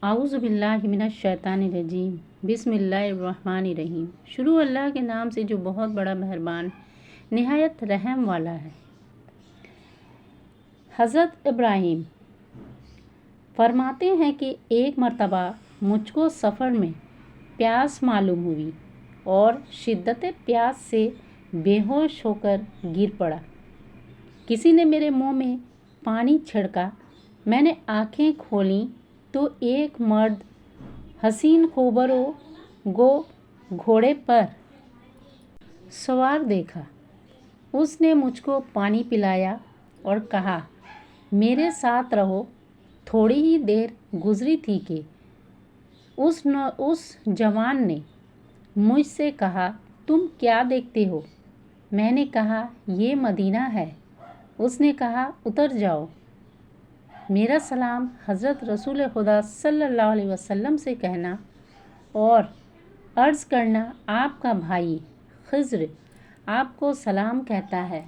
اعوذ باللہ من الشیطان الرجیم بسم اللہ الرحمن الرحیم۔ شروع اللہ کے نام سے جو بہت بڑا مہربان نہایت رحم والا ہے۔ حضرت ابراہیم فرماتے ہیں کہ ایک مرتبہ مجھ کو سفر میں پیاس معلوم ہوئی اور شدت پیاس سے بے ہوش ہو کر گر پڑا۔ کسی نے میرے منہ میں پانی چھڑکا۔ میں نے آنکھیں کھولیں تو ایک مرد حسین خوبرو گو گھوڑے پر سوار دیکھا۔ اس نے مجھ کو پانی پلایا اور کہا، میرے ساتھ رہو۔ تھوڑی ہی دیر گزری تھی کہ اس جوان نے مجھ سے کہا، تم کیا دیکھتے ہو؟ میں نے کہا، یہ مدینہ ہے۔ اس نے کہا، اتر جاؤ۔ میرا سلام حضرت رسول خدا صلی اللہ علیہ وسلم سے کہنا اور عرض کرنا، آپ کا بھائی خضر آپ کو سلام کہتا ہے۔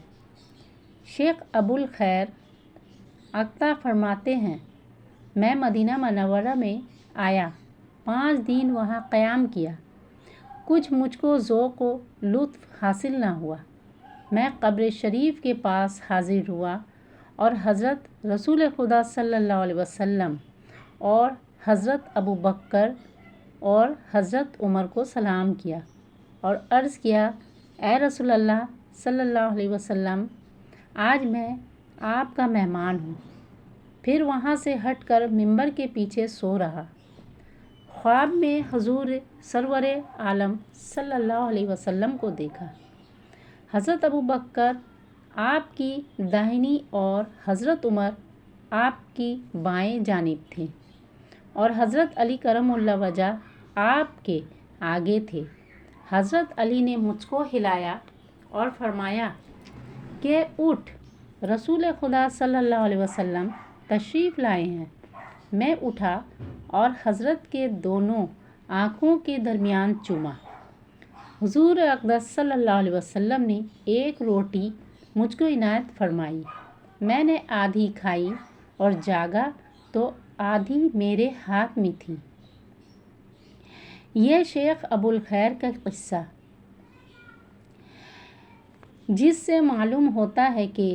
شیخ ابو الخیر اقطع فرماتے ہیں، میں مدینہ منورہ میں آیا، 5 دن وہاں قیام کیا۔ کچھ مجھ کو ذوق و لطف حاصل نہ ہوا۔ میں قبر شریف کے پاس حاضر ہوا اور حضرت رسول خدا صلی اللہ علیہ وسلم اور حضرت ابو بکر اور حضرت عمر کو سلام کیا اور عرض کیا، اے رسول اللہ صلی اللہ علیہ وسلم، آج میں آپ کا مہمان ہوں۔ پھر وہاں سے ہٹ کر ممبر کے پیچھے سو رہا۔ خواب میں حضور سرور عالم صلی اللہ علیہ وسلم کو دیکھا۔ حضرت ابو بکر آپ کی داہنی اور حضرت عمر آپ کی بائیں جانب تھے اور حضرت علی کرم اللہ وجہ آپ کے آگے تھے۔ حضرت علی نے مجھ کو ہلایا اور فرمایا کہ اٹھ، رسول خدا صلی اللہ علیہ وسلم تشریف لائے ہیں۔ میں اٹھا اور حضرت کے دونوں آنکھوں کے درمیان چوما۔ حضور اقدس صلی اللہ علیہ وسلم نے ایک روٹی مجھ کو عنایت فرمائی۔ میں نے آدھی کھائی اور جاگا تو آدھی میرے ہاتھ میں تھی۔ یہ شیخ ابو الخیر کا قصہ، جس سے معلوم ہوتا ہے کہ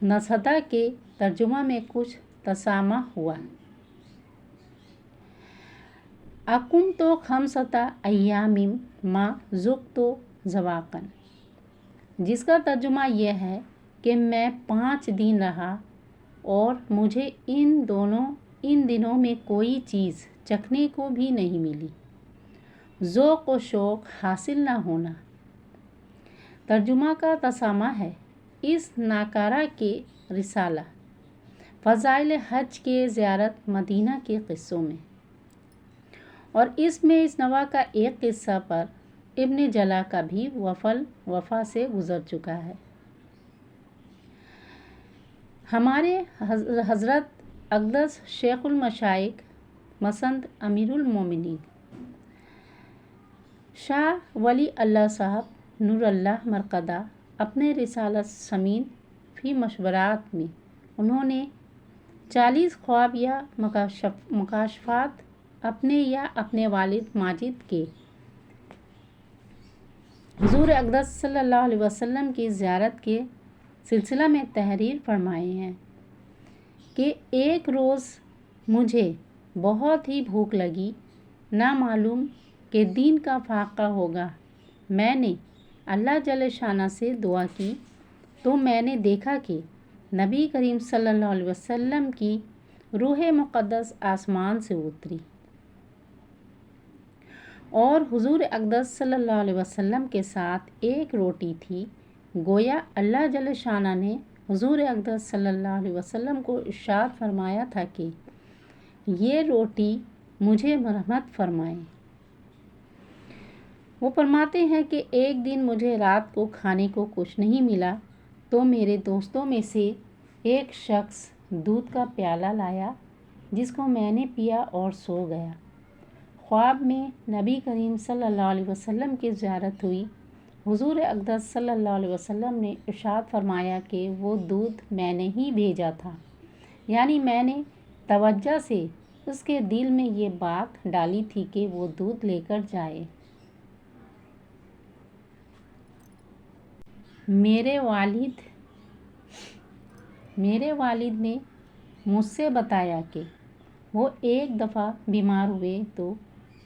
نصحہ کے ترجمہ میں کچھ تسامح ہوا۔ اقم تو خمسۃ ایام ما ذقت ذواقا، جس کا ترجمہ یہ ہے کہ میں 5 دن رہا اور مجھے ان دنوں میں کوئی چیز چکھنے کو بھی نہیں ملی۔ ذوق و شوق حاصل نہ ہونا۔ ترجمہ کا تسامح ہے اس ناکارہ کے رسالہ فضائل حج کے زیارت مدینہ کے قصوں میں، اور اس میں اس نوع کا ایک قصہ پر ابن جلا کا بھی وفا سے گزر چکا ہے۔ ہمارے حضرت اقدس شیخ المشائخ مسند امیر المومنین شاہ ولی اللہ صاحب نور اللہ مرقدہ اپنے رسالہ سمین فی مشورات میں انہوں نے 40 خواب یا مکاشفات اپنے یا اپنے والد ماجد کے حضور اقدس صلی اللہ علیہ وسلم کی زیارت کے سلسلہ میں تحریر فرمائے ہیں کہ ایک روز مجھے بہت ہی بھوک لگی، نہ معلوم کہ دین کا فاقہ ہوگا۔ میں نے اللہ جل شانہ سے دعا کی تو میں نے دیکھا کہ نبی کریم صلی اللہ علیہ وسلم کی روح مقدس آسمان سے اتری اور حضور اقدس صلی اللہ علیہ وسلم کے ساتھ ایک روٹی تھی۔ گویا اللہ جل شانہ نے حضور اقدس صلی اللہ علیہ وسلم کو ارشاد فرمایا تھا کہ یہ روٹی مجھے مرحمت فرمائے۔ وہ فرماتے ہیں کہ ایک دن مجھے رات کو کھانے کو کچھ نہیں ملا تو میرے دوستوں میں سے ایک شخص دودھ کا پیالہ لایا، جس کو میں نے پیا اور سو گیا۔ خواب میں نبی کریم صلی اللہ علیہ وسلم کی زیارت ہوئی۔ حضور اقدس صلی اللہ علیہ وسلم نے ارشاد فرمایا کہ وہ دودھ میں نے ہی بھیجا تھا، یعنی میں نے توجہ سے اس کے دل میں یہ بات ڈالی تھی کہ وہ دودھ لے کر جائے۔ میرے والد نے مجھ سے بتایا کہ وہ ایک دفعہ بیمار ہوئے تو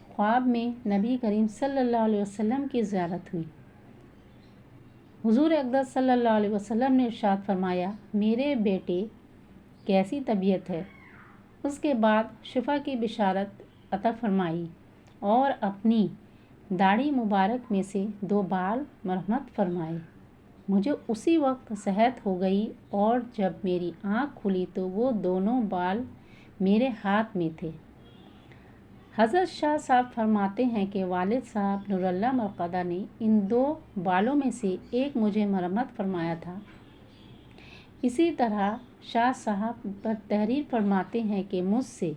خواب میں نبی کریم صلی اللہ علیہ وسلم کی زیارت ہوئی۔ حضور اقدس صلی اللہ علیہ وسلم نے ارشاد فرمایا، میرے بیٹے کیسی طبیعت ہے؟ اس کے بعد شفا کی بشارت عطا فرمائی اور اپنی داڑھی مبارک میں سے 2 بال مرحمت فرمائے۔ مجھے اسی وقت صحت ہو گئی اور جب میری آنکھ کھلی تو وہ دونوں بال میرے ہاتھ میں تھے۔ حضرت شاہ صاحب فرماتے ہیں کہ والد صاحب نور اللہ مرقدہ نے ان 2 بالوں میں سے ایک مجھے مرمت فرمایا تھا۔ اسی طرح شاہ صاحب پر تحریر فرماتے ہیں کہ مجھ سے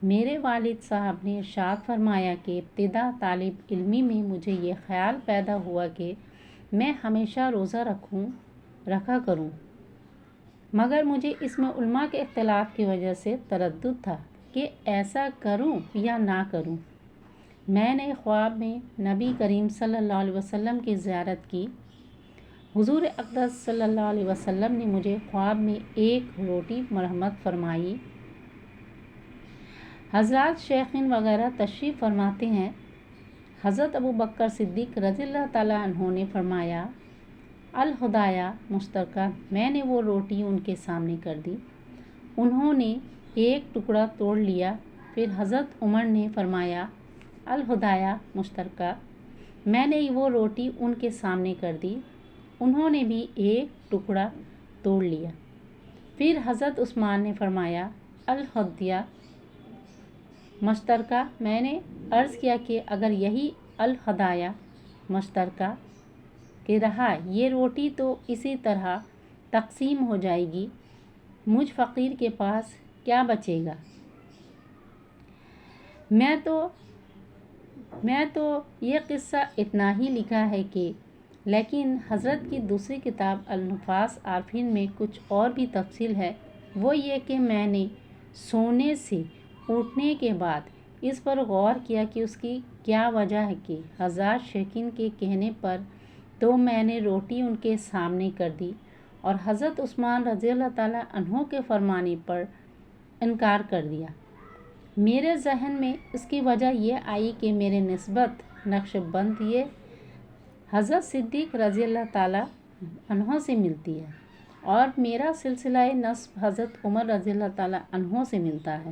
میرے والد صاحب نے ارشاد فرمایا کہ ابتدا طالب علمی میں مجھے یہ خیال پیدا ہوا کہ میں ہمیشہ روزہ رکھا کروں، مگر مجھے اس میں علماء کے اختلاف کی وجہ سے تردد تھا کہ ایسا کروں یا نہ کروں۔ میں نے خواب میں نبی کریم صلی اللہ علیہ وسلم کی زیارت کی۔ حضور اقدس صلی اللہ علیہ وسلم نے مجھے خواب میں 1 روٹی مرحمت فرمائی۔ حضرات شیخین وغیرہ تشریف فرماتے ہیں، حضرت ابوبکر صدیق رضی اللہ تعالیٰ عنہ نے فرمایا، الہدایہ مشترکہ، میں نے وہ روٹی ان کے سامنے کر دی، انہوں نے 1 ٹکڑا توڑ لیا۔ پھر حضرت عمر نے فرمایا، الہدایہ مشترکہ، میں نے وہ روٹی ان کے سامنے کر دی، انہوں نے بھی 1 ٹکڑا توڑ لیا۔ پھر حضرت عثمان نے فرمایا، الہدیہ مشترکہ، میں نے عرض کیا کہ اگر یہی الہدایہ مشترکہ کہ رہا یہ روٹی تو اسی طرح تقسیم ہو جائے گی، مجھ فقیر کے پاس کیا بچے گا؟ میں تو یہ قصہ اتنا ہی لکھا ہے کہ لیکن حضرت کی دوسری کتاب النفاس عارفین میں کچھ اور بھی تفصیل ہے۔ وہ یہ کہ میں نے سونے سے اٹھنے کے بعد اس پر غور کیا کہ اس کی کیا وجہ ہے کہ حضرات شیخین کے کہنے پر تو میں نے روٹی ان کے سامنے کر دی اور حضرت عثمان رضی اللہ تعالیٰ عنہ کے فرمانے پر انکار کر دیا۔ میرے ذہن میں اس کی وجہ یہ آئی کہ میرے نسبت نقش بند یہ حضرت صدیق رضی اللہ تعالیٰ عنہ سے ملتی ہے اور میرا سلسلہ نسب حضرت عمر رضی اللہ تعالیٰ عنہ سے ملتا ہے،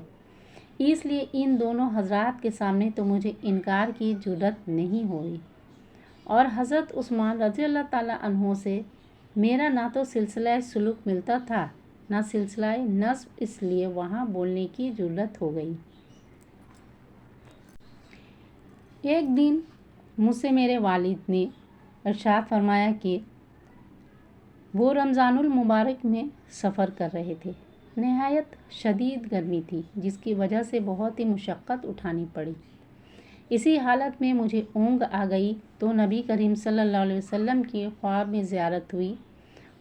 اس لیے ان دونوں حضرات کے سامنے تو مجھے انکار کی جرأت نہیں ہوئی، اور حضرت عثمان رضی اللہ تعالیٰ عنہ سے میرا نہ تو سلسلہ سلوک ملتا تھا نہ سلسلہ نسب، اس لیے وہاں بولنے کی جرأت ہو گئی۔ ایک دن مجھ سے میرے والد نے ارشاد فرمایا کہ وہ رمضان المبارک میں سفر کر رہے تھے، نہایت شدید گرمی تھی جس کی وجہ سے بہت ہی مشقت اٹھانی پڑی۔ اسی حالت میں مجھے اونگ آ گئی تو نبی کریم صلی اللہ علیہ وسلم کی خواب میں زیارت ہوئی۔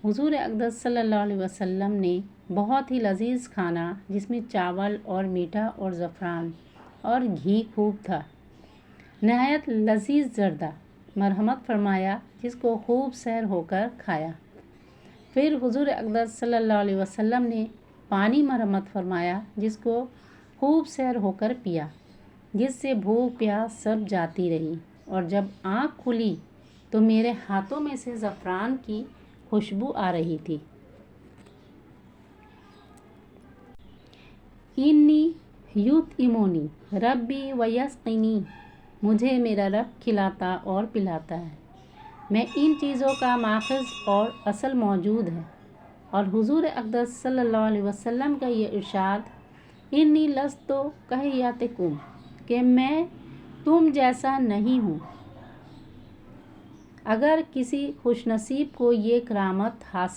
حضور اقدس صلی اللہ علیہ وسلم نے بہت ہی لذیذ کھانا جس میں چاول اور میٹھا اور زعفران اور گھی خوب تھا، نہایت لذیذ زردہ مرحمت فرمایا جس کو خوب سیر ہو کر کھایا۔ پھر حضور اقدس صلی اللہ علیہ وسلم نے پانی مرحمت فرمایا جس کو خوب سیر ہو کر پیا، جس سے بھوک پیاس سب جاتی رہی، اور جب آنکھ کھلی تو میرے ہاتھوں میں سے زعفران کی خوشبو آ رہی تھی۔ انی یطعمنی ربی ویسقینی، مجھے میرا رب کھلاتا اور پلاتا ہے، میں ان چیزوں کا ماخذ اور اصل موجود ہے۔ اور حضور اقدس صلی اللہ علیہ وسلم کا یہ ارشاد، انی لست کہیاتکم، کہ میں تم جیسا نہیں ہوں۔ اگر کسی خوش نصیب کو یہ کرامت حاصل